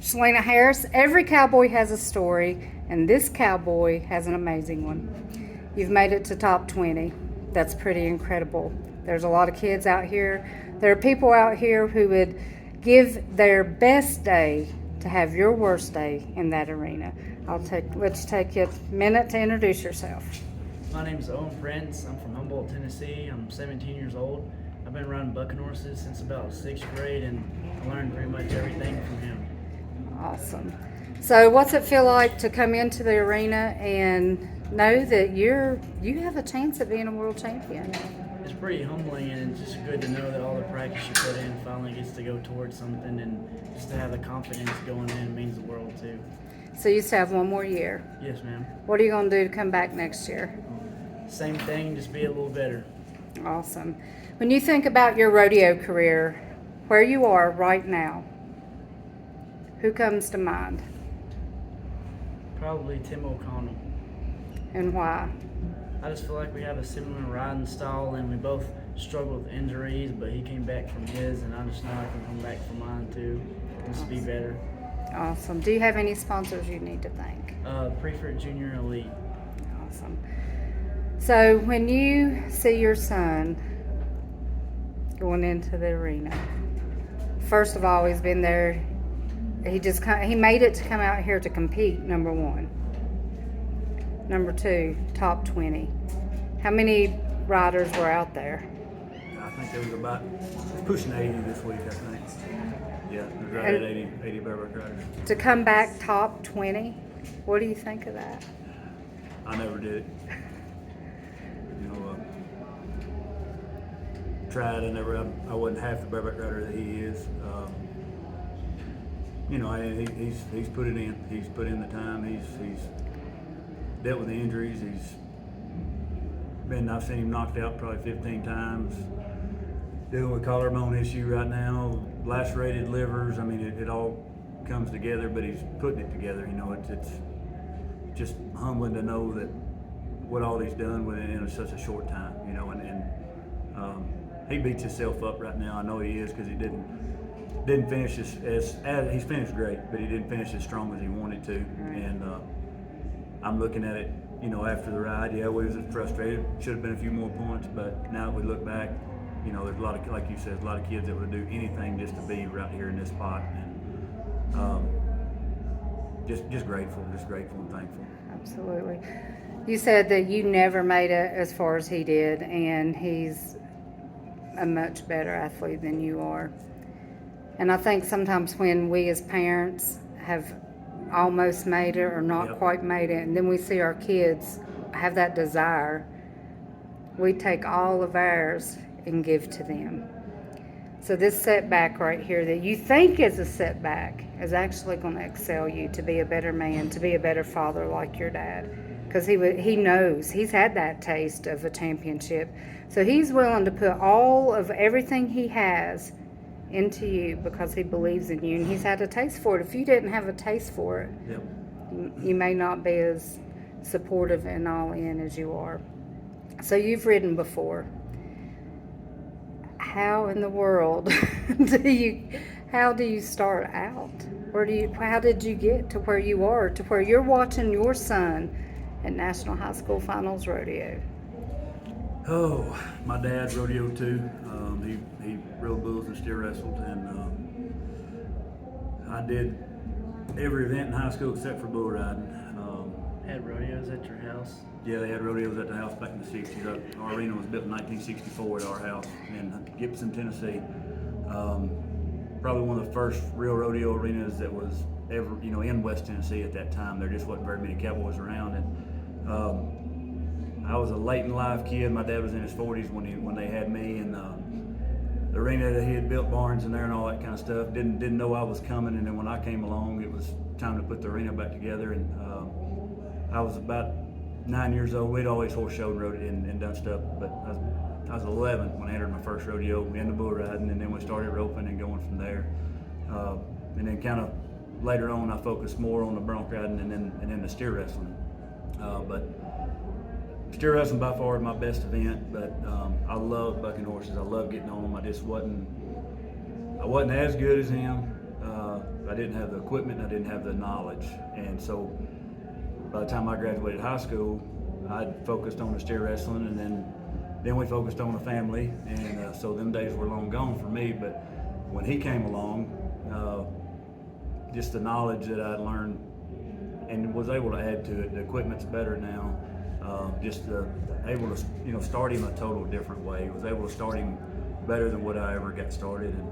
Shalina Harris, every cowboy has a story, and this cowboy has an amazing one. You've made it to top 20. That's pretty incredible. There's a lot of kids out here. There are people out here who would give their best day to have your worst day in that arena. Let's take you a minute to introduce yourself. My name is Owen. I'm from Humboldt, Tennessee. I'm 17 years old. I've been riding bucking horses since about 6th grade, and I learned pretty much everything from him. Awesome. So what's it feel like to come into the arena and know that you have a chance at being a world champion? It's pretty humbling, and it's just good to know that all the practice you put in finally gets to go towards something, and just to have the confidence going in means the world too. So you still have one more year. Yes, ma'am. What are you going to do to come back next year? Same thing, just be a little better. Awesome. When you think about your rodeo career, where you are right now, who comes to mind Probably Tim O'Connell. and why? I just feel like we have a similar riding style, and we both struggled with injuries, but he came back from his, and I just know I can come back from mine too, just be better. Awesome. Do you have any sponsors you need to thank? Preferred Junior Elite. Awesome. So when you see your son going into the arena, first of all, he's been there. He made it to come out here to compete, number one. Number two, top 20. How many riders were out there? I think there was about pushing 80 this week, I think. Yeah, there's right at 80 bareback riders. To come back top 20, what do you think of that? I never did it. You know, tried. I wasn't half the bareback rider that he is. You know, he's put it in. He's put in the time. He's dealt with the injuries. I've seen him knocked out probably 15 times. Dealing with collarbone issue right now, lacerated livers. I mean, it all comes together, but he's putting it together. You know, it's just humbling to know that what all he's done within such a short time. You know, and he beats himself up right now. I know he is, because he didn't finish as he's finished great, but he didn't finish as strong as he wanted to. And I'm looking at it, you know, after the ride. Yeah, we was frustrated. Should have been a few more points, but now that we look back, you know, there's a lot of, like you said, a lot of kids that would do anything just to be right here in this spot, and just grateful and thankful. Absolutely. You said that you never made it as far as he did, and he's a much better athlete than you are. And I think sometimes when we as parents have almost made it or not Yep. quite made it, and then we see our kids have that desire, we take all of ours and give to them. So this setback right here that you think is a setback is actually going to excel you to be a better man, to be a better father like your dad. Because he knows, he's had that taste of a championship. So he's willing to put all of everything he has into you because he believes in you, and he's had a taste for it. If you didn't have a taste for it, Yep. you may not be as supportive and all in as you are. So you've ridden before. How in the world how do you start out? How did you get to where you are, to where you're watching your son at National High School Finals Rodeo? Oh, my dad's rodeo too. He rode bulls and steer wrestled, and I did every event in high school except for bull riding. Had rodeos at your house? Yeah, they had rodeos at the house back in the 60s. Our arena was built in 1964 at our house in Gibson, Tennessee. Probably one of the first real rodeo arenas that was ever, you know, in West Tennessee at that time. There just wasn't very many cowboys around, and I was a late in life kid. My dad was in his 40s when they had me, and the arena that he had built barns in there and all that kind of stuff. Didn't know I was coming, and then when I came along, it was time to put the arena back together. And I was about 9 years old. We'd always horse showed and rode it and done stuff, but I was 11 when I entered my first rodeo into bull riding, and then we started roping and going from there. And then kind of later on, I focused more on the bronc riding and then the steer wrestling. But steer wrestling by far is my best event, but I love bucking horses. I love getting on them. I wasn't as good as him. I didn't have the equipment, I didn't have the knowledge, and so by the time I graduated high school, I focused on the steer wrestling, and then we focused on the family, and so them days were long gone for me. But when he came along, just the knowledge that I'd learned and was able to add to it. The equipment's better now. Able to start him a total different way. Was able to start him better than what I ever got started. And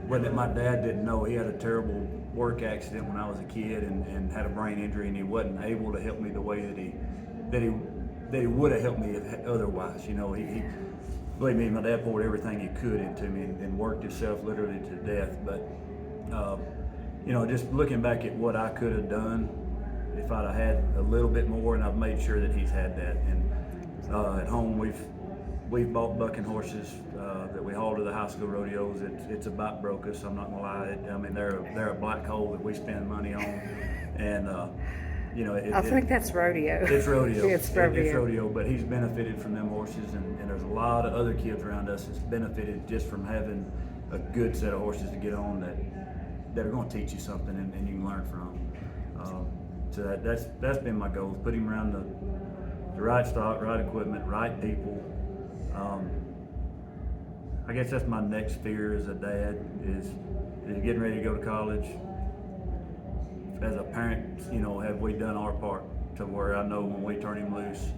what that my dad didn't know, he had a terrible work accident when I was a kid and had a brain injury, and he wasn't able to help me the way that he would have helped me otherwise. He believe me, my dad poured everything he could into me and worked himself literally to death. But just looking back at what I could have done if I'd have had a little bit more, and I've made sure that he's had that. And at home we've bought bucking horses that we haul to the high school rodeos. It's about broke us. I'm not gonna lie. I mean, they're a black hole that we spend money on, and I think that's rodeo. It's rodeo. It's rodeo. It's rodeo. But he's benefited from them horses, and there's a lot of other kids around us that's benefited just from having a good set of horses to get on that are going to teach you something and you can learn from. So that's been my goal: put him around the right stock, right equipment, right people. I guess that's my next fear as a dad is getting ready to go to college. As a parent, have we done our part to where I know when we turn him loose,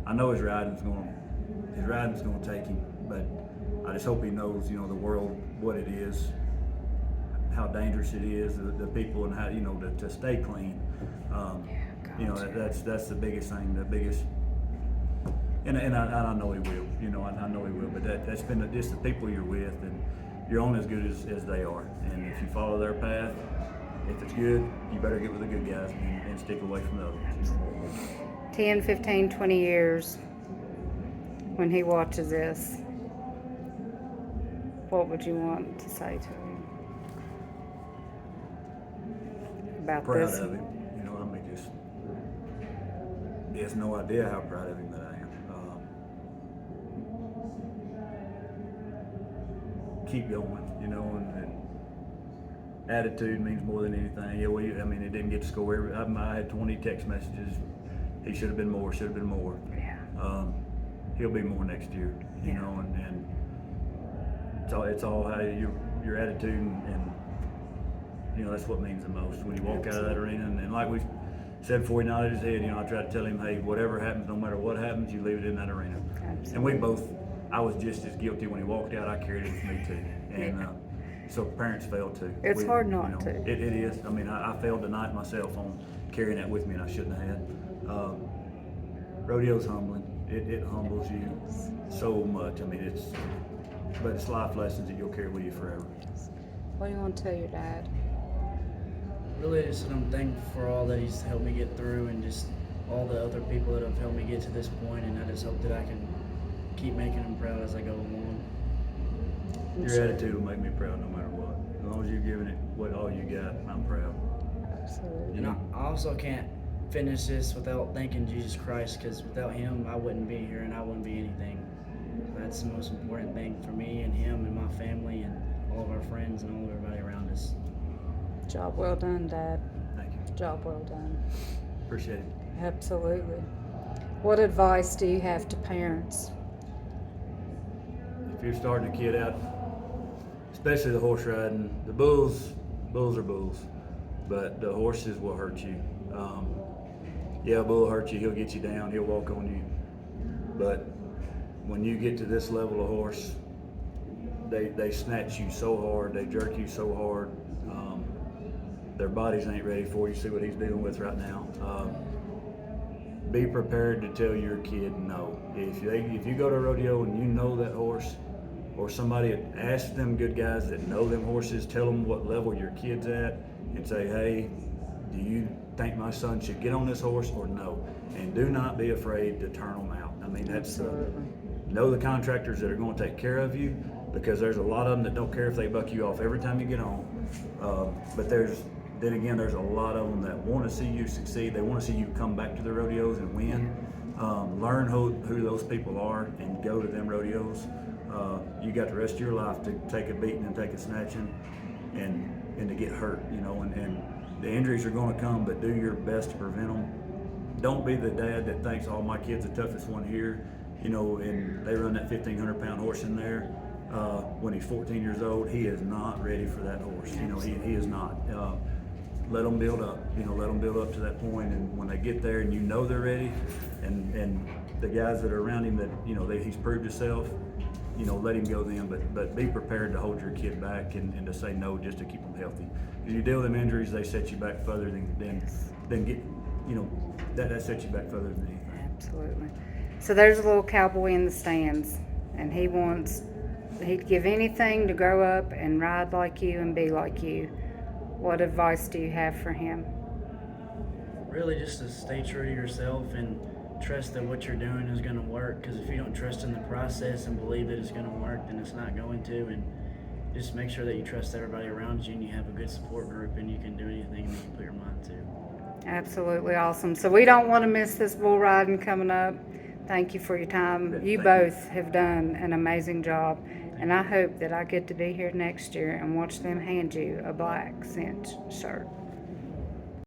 I know his riding's gonna take him, but I just hope he knows, the world, what it is, how dangerous it is, the people, and how, to stay clean. That's the biggest thing, and I know he will, I know he will, but that's been just the people you're with, and you're only as good as they are, and if you follow their path, if it's good, you better get with the good guys and stick away from the others. 10, 15, 20 years, when he watches this, what would you want to say to him about Proud this? of him. He has no idea how proud of him that I am. Keep going, and attitude means more than anything. It didn't get to score. I had 20 text messages. He should have been more. Yeah. He'll be more next year. And it's all how your attitude and that's what means the most when you walk out of that arena. And like we said before he nodded his head, I try to tell him, hey, whatever happens, no matter what happens, you leave it in that arena. Absolutely. And I was just as guilty when he walked out. I carried it with me too. And so parents fail too. It's hard not to. It is. I failed tonight myself on carrying that with me, and I shouldn't have had. Rodeo's humbling. It humbles you so much. But it's life lessons that you'll carry with you forever. What do you want to tell your dad? Really, just I'm thankful for all that he's helped me get through, and just all the other people that have helped me get to this point, and I just hope that I can keep making him proud as I go along. Your attitude will make me proud no matter what. As long as you're giving it all you got, I'm proud. Absolutely. And I also can't finish this without thanking Jesus Christ, because without him, I wouldn't be here and I wouldn't be anything. That's the most important thing for me and him and my family and all of our friends and all of everybody around us. Job well done, Dad. Thank you. Job well done. Appreciate it. Absolutely. What advice do you have to parents? If you're starting a kid out, especially the horse riding, the bulls are bulls, but the horses will hurt you. A bull will hurt you, he'll get you down, he'll walk on you. But when you get to this level of horse, they snatch you so hard, they jerk you so hard. Their bodies ain't ready for you. See what he's dealing with right now. Be prepared to tell your kid no. If you go to a rodeo and you know that horse, or somebody ask them good guys that know them horses, tell them what level your kid's at, and say, hey, do you think my son should get on this horse or no? And do not be afraid to turn them out. That's know the contractors that are going to take care of you, because there's a lot of them that don't care if they buck you off every time you get on. But there's a lot of them that want to see you succeed. They want to see you come back to the rodeos and win. Learn who those people are and go to them rodeos. You got the rest of your life to take a beating and take a snatching, and and to get hurt, you know, and the injuries are going to come, but do your best to prevent them. Don't be the dad that thinks, oh, my kid's the toughest one here, you know, and they run that 1,500-pound horse in there. When he's 14 years old, he is not ready for that horse. You know, he is not. Let them build up, you know, let them build up to that point, and when they get there and you know they're ready, and the guys that are around him that, you know, he's proved himself, you know, let him go then, but be prepared to hold your kid back and to say no just to keep them healthy. If you deal with them injuries, they set you back further than get, you know, that sets you back further than anything. Absolutely. So there's a little cowboy in the stands, and he'd give anything to grow up and ride like you and be like you. What advice do you have for him? Really, just to stay true to yourself and trust that what you're doing is going to work. Because if you don't trust in the process and believe that it's going to work, then it's not going to. And just make sure that you trust everybody around you and you have a good support group and you can do anything that you put your mind to. Absolutely awesome. So we don't want to miss this bull riding coming up. Thank you for your time. You both have done an amazing job. And I hope that I get to be here next year and watch them hand you a black cinch shirt.